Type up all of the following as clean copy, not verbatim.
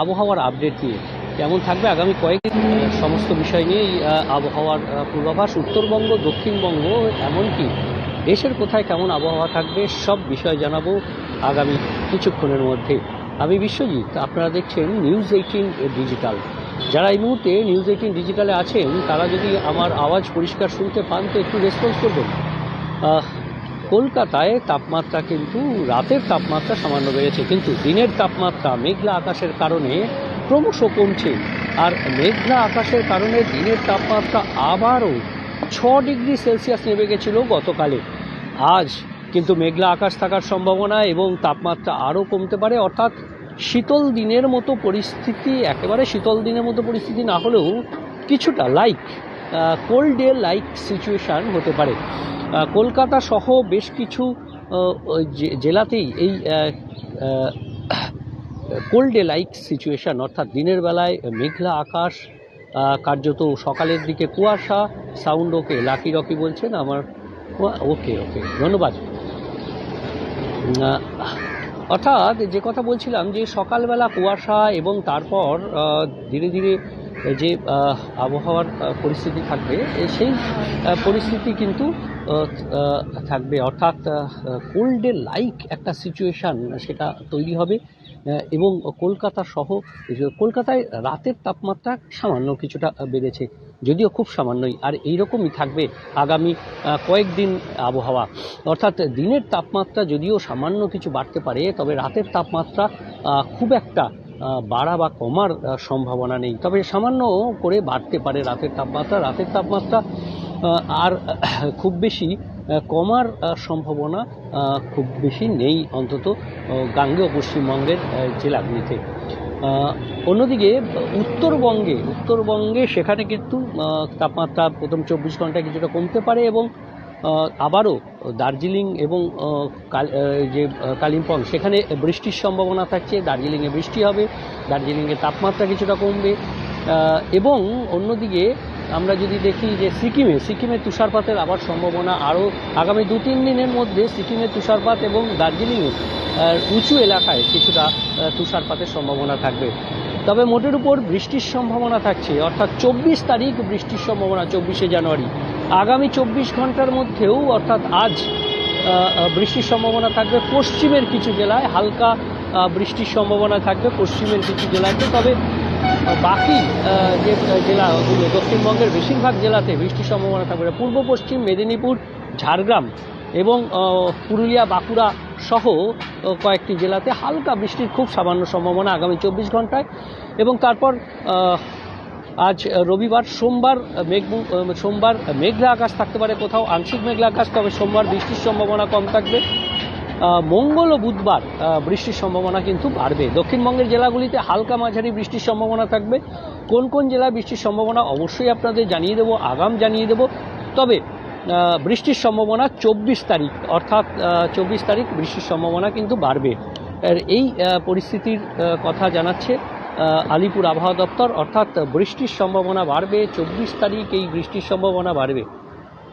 আবহাওয়ার আপডেট নিয়ে কেমন থাকবে আগামী কয়েকদিন সমস্ত বিষয় নিয়ে এই আবহাওয়ার পূর্বাভাস উত্তরবঙ্গ দক্ষিণবঙ্গ এমনকি দেশের কোথায় কেমন আবহাওয়া থাকবে সব বিষয় জানাবো আগামী কিছুক্ষণের মধ্যে। আমি বিশ্বজিৎ, আপনারা দেখছেন নিউজ 18 ডিজিটাল। যারা এই মুহূর্তে নিউজ 18 ডিজিটালে আছেন তারা যদি আমার আওয়াজ পরিষ্কার শুনতে পান তো একটু রেসপন্স করবেন। কলকাতায় তাপমাত্রা কিন্তু রাতের তাপমাত্রা সামান্য বেড়েছে, কিন্তু দিনের তাপমাত্রা মেঘলা আকাশের কারণে ক্রমশ কমছে। আর মেঘলা আকাশের কারণে দিনের তাপমাত্রা আবারও 6 ডিগ্রি সেলসিয়াস নেমে গেছিল গতকালে। আজ কিন্তু মেঘলা আকাশ থাকার সম্ভাবনা এবং তাপমাত্রা আরও কমতে পারে, অর্থাৎ শীতল দিনের মতো পরিস্থিতি, একেবারে শীতল দিনের মতো পরিস্থিতি না হলেও কিছুটা কোল্ড ডে লাইক সিচুয়েশান হতে পারে। কলকাতা সহ বেশ কিছু জেলাতেই এই কোল্ড ডে লাইক সিচুয়েশান, অর্থাৎ দিনের বেলায় মেঘলা আকাশ, কার্যত সকালের দিকে কুয়াশা। সাউন্ড ওকে, লাকি রকি বলছেন আমার, ওকে ধন্যবাদ। অর্থাৎ যে কথা বলছিলাম যে সকালবেলা কুয়াশা এবং তারপর ধীরে ধীরে যে আবহাওয়ার পরিস্থিতি থাকবে সেই পরিস্থিতি কিন্তু থাকবে, অর্থাৎ কোল্ড ডে লাইক একটা সিচুয়েশান সেটা তৈরি হবে। এবং কলকাতা সহ কলকাতায় রাতের তাপমাত্রা সামান্য কিছুটা বেড়েছে, যদিও খুব সামান্যই, আর এইরকমই থাকবে আগামী কয়েকদিন আবহাওয়া। অর্থাৎ দিনের তাপমাত্রা যদিও সামান্য কিছু বাড়তে পারে, তবে রাতের তাপমাত্রা খুব একটা বাড়া বা কমার সম্ভাবনা নেই, তবে সামান্য করে বাড়তে পারে রাতের তাপমাত্রা আর খুব বেশি কমার সম্ভাবনা খুব বেশি নেই, অন্তত গাঙ্গেয় পশ্চিমবঙ্গের জেলাগুলিতে। অন্যদিকে উত্তরবঙ্গে সেখানে কিন্তু তাপমাত্রা প্রথম 24 ঘন্টায় কিছুটা কমতে পারে এবং আবারও দার্জিলিং এবং যে কালিম্পং সেখানে বৃষ্টির সম্ভাবনা থাকছে। দার্জিলিংয়ে বৃষ্টি হবে, দার্জিলিংয়ে তাপমাত্রা কিছুটা কমবে। এবং অন্যদিকে আমরা যদি দেখি যে সিকিমে তুষারপাতের আবার সম্ভাবনা আরও আগামী 2-3 দিনের মধ্যে সিকিমে তুষারপাত এবং দার্জিলিংয়ে উঁচু এলাকায় কিছুটা তুষারপাতের সম্ভাবনা থাকবে। তবে মোটের উপর বৃষ্টির সম্ভাবনা থাকছে, অর্থাৎ 24 তারিখ বৃষ্টির সম্ভাবনা, 24শে জানুয়ারি। আগামী 24 ঘন্টার মধ্যেও অর্থাৎ আজ বৃষ্টির সম্ভাবনা থাকবে পশ্চিমের কিছু জেলায়, হালকা বৃষ্টির সম্ভাবনা থাকবে পশ্চিমের কিছু জেলাতে। তবে বাকি যে জেলাগুলো দক্ষিণবঙ্গের বেশিরভাগ জেলাতে বৃষ্টির সম্ভাবনা থাকবে। পূর্ব পশ্চিম মেদিনীপুর, ঝাড়গ্রাম এবং পুরুলিয়া, বাঁকুড়া সহ কয়েকটি জেলাতে হালকা বৃষ্টির খুব সামান্য সম্ভাবনা আগামী 24 ঘন্টায়। এবং তারপর আজ রবিবার, সোমবার মেঘলা আকাশ থাকতে পারে, কোথাও আংশিক মেঘলা আকাশ, তবে সোমবার বৃষ্টির সম্ভাবনা কম থাকবে। মঙ্গল ও বুধবার বৃষ্টির সম্ভাবনা কিন্তু বাড়বে। দক্ষিণবঙ্গের জেলাগুলিতে হালকা মাঝারি বৃষ্টির সম্ভাবনা থাকবে। কোন জেলায় বৃষ্টির সম্ভাবনা অবশ্যই আপনাদের জানিয়ে দেবো, জানিয়ে দেবো। তবে বৃষ্টির সম্ভাবনা 24 তারিখ, অর্থাৎ 24 তারিখ বৃষ্টির সম্ভাবনা কিন্তু বাড়বে। এই পরিস্থিতির কথা জানাচ্ছে আলিপুর আবহাওয়া দপ্তর, অর্থাৎ বৃষ্টির সম্ভাবনা বাড়বে 24 তারিখ, এই বৃষ্টির সম্ভাবনা বাড়বে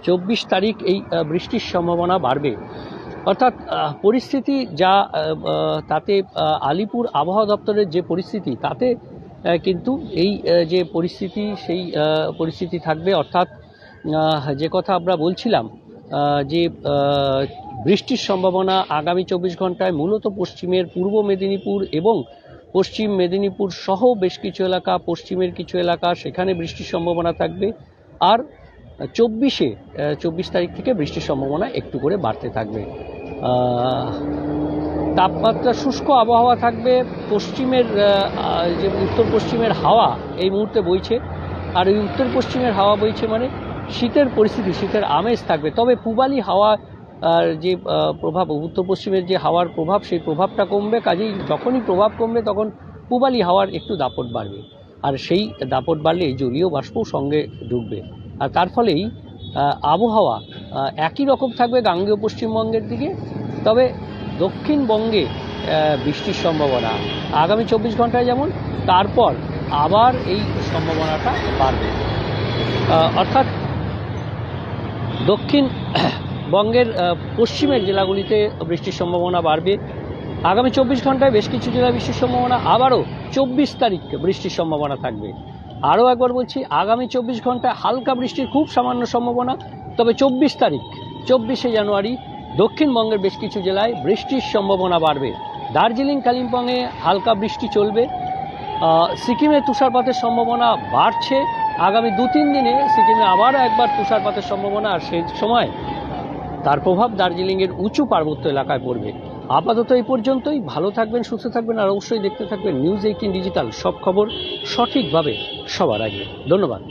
24 তারিখ, এই বৃষ্টির সম্ভাবনা বাড়বে। অর্থাৎ পরিস্থিতি যা, তাতে আলিপুর আবহাওয়া দপ্তরের যে পরিস্থিতি তাতে কিন্তু এই যে পরিস্থিতি সেই পরিস্থিতি থাকবে। অর্থাৎ যে কথা আমরা বলছিলাম যে বৃষ্টির সম্ভাবনা আগামী 24 ঘন্টায় মূলত পশ্চিমের পূর্ব মেদিনীপুর এবং পশ্চিম মেদিনীপুর সহ বেশ কিছু এলাকা, পশ্চিমের কিছু এলাকা সেখানে বৃষ্টির সম্ভাবনা থাকবে। আর 24 তারিখ থেকে বৃষ্টির সম্ভাবনা একটু করে বাড়তে থাকবে। তাপমাত্রা শুষ্ক আবহাওয়া থাকবে। পশ্চিমের যে উত্তর পশ্চিমের হাওয়া এই মুহূর্তে বইছে, আর এই উত্তর পশ্চিমের হাওয়া বইছে মানে শীতের পরিস্থিতি, শীতের আমেজ থাকবে। তবে পূবালি হাওয়া যে প্রভাব, উত্তর পশ্চিমের যে হাওয়ার প্রভাব, সেই প্রভাবটা কমবে। কাজেই যখনই প্রভাব কমবে তখন পূবালি হাওয়ার একটু দাপট বাড়বে, আর সেই দাপট বাড়লে জলীয় বাষ্প সঙ্গে ঢুকবে, আর তার ফলেই আবহাওয়া একই রকম থাকবে গাঙ্গেয় পশ্চিমবঙ্গের দিকে। তবে দক্ষিণবঙ্গে বৃষ্টির সম্ভাবনা আগামী 24 ঘন্টায় যেমন, তারপর আবার এই সম্ভাবনাটা বাড়বে। অর্থাৎ দক্ষিণবঙ্গের পশ্চিমের জেলাগুলিতে বৃষ্টির সম্ভাবনা বাড়বে, আগামী 24 ঘন্টায় বেশ কিছু জেলায় বৃষ্টির সম্ভাবনা, আবারও 24 তারিখ বৃষ্টির সম্ভাবনা থাকবে। আরও একবার বলছি, আগামী 24 ঘন্টায় হালকা বৃষ্টির খুব সামান্য সম্ভাবনা, তবে 24 তারিখ 24শে জানুয়ারি দক্ষিণবঙ্গের বেশ কিছু জেলায় বৃষ্টির সম্ভাবনা বাড়বে। দার্জিলিং কালিম্পংয়ে হালকা বৃষ্টি চলবে। সিকিমে তুষারপাতের সম্ভাবনা বাড়ছে। আগামী 2-3 দিনে সিকিমে আবারও একবার তুষারপাতের সম্ভাবনা, আর সেই সময় তার প্রভাব দার্জিলিংয়ের উঁচু পার্বত্য এলাকায় পড়বে। আপাতত এই পর্যন্তই। ভালো থাকবেন, সুস্থ থাকবেন, আর অবশ্যই দেখতে থাকবেন নিউজ 18 ডিজিটাল। সব খবর সঠিকভাবে সবার আগে। ধন্যবাদ।